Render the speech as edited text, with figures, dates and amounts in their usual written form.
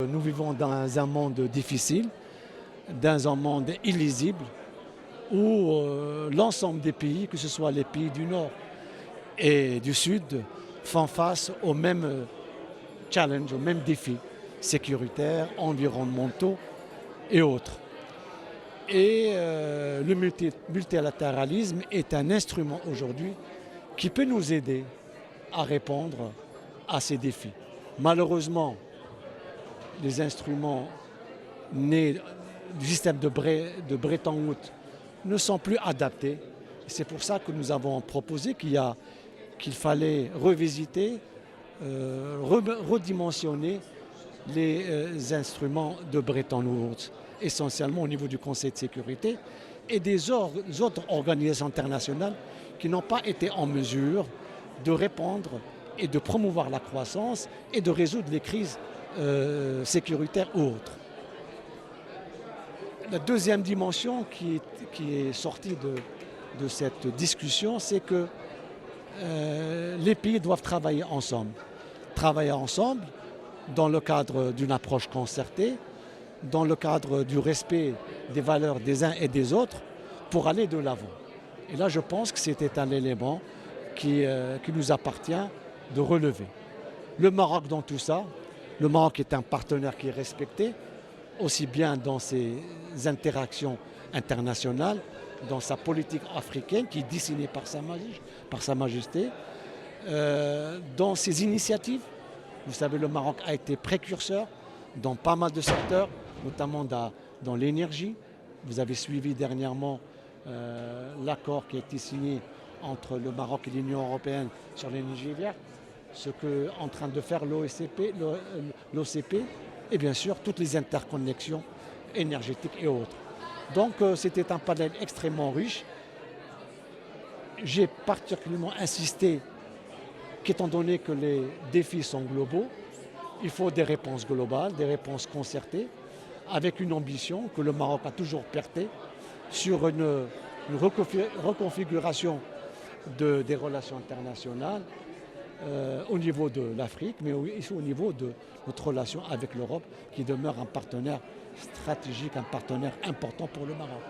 Nous vivons dans un monde difficile, dans un monde illisible, où l'ensemble des pays, que ce soit les pays du Nord et du Sud, font face aux mêmes challenges, aux mêmes défis sécuritaires, environnementaux et autres. Et le multilatéralisme est un instrument aujourd'hui qui peut nous aider à répondre à ces défis. Malheureusement, les instruments nés du système de Bretton Woods ne sont plus adaptés. C'est pour ça que nous avons proposé qu'il fallait revisiter, redimensionner les instruments de Bretton Woods, essentiellement au niveau du Conseil de sécurité et des autres organisations internationales qui n'ont pas été en mesure de répondre et de promouvoir la croissance et de résoudre les crises sécuritaires ou autres. La deuxième dimension qui est sortie de cette discussion, c'est que les pays doivent travailler ensemble. Travailler ensemble dans le cadre d'une approche concertée, dans le cadre du respect des valeurs des uns et des autres pour aller de l'avant. Et là, je pense que c'était un élément qui nous appartient de relever. Le Maroc dans tout ça, le Maroc est un partenaire qui est respecté, aussi bien dans ses interactions internationales, dans sa politique africaine qui est dessinée par Sa Majesté, dans ses initiatives. Vous savez, le Maroc a été précurseur dans pas mal de secteurs, notamment dans l'énergie. Vous avez suivi dernièrement l'accord qui a été signé entre le Maroc et l'Union européenne sur l'énergie verte, ce qu'est en train de faire l'OCP et bien sûr toutes les interconnexions énergétiques et autres. Donc c'était un panel extrêmement riche. J'ai particulièrement insisté qu'étant donné que les défis sont globaux, il faut des réponses globales, des réponses concertées, avec une ambition que le Maroc a toujours portée sur une reconfiguration des relations internationales au niveau de l'Afrique, mais aussi au niveau de notre relation avec l'Europe, qui demeure un partenaire stratégique, un partenaire important pour le Maroc.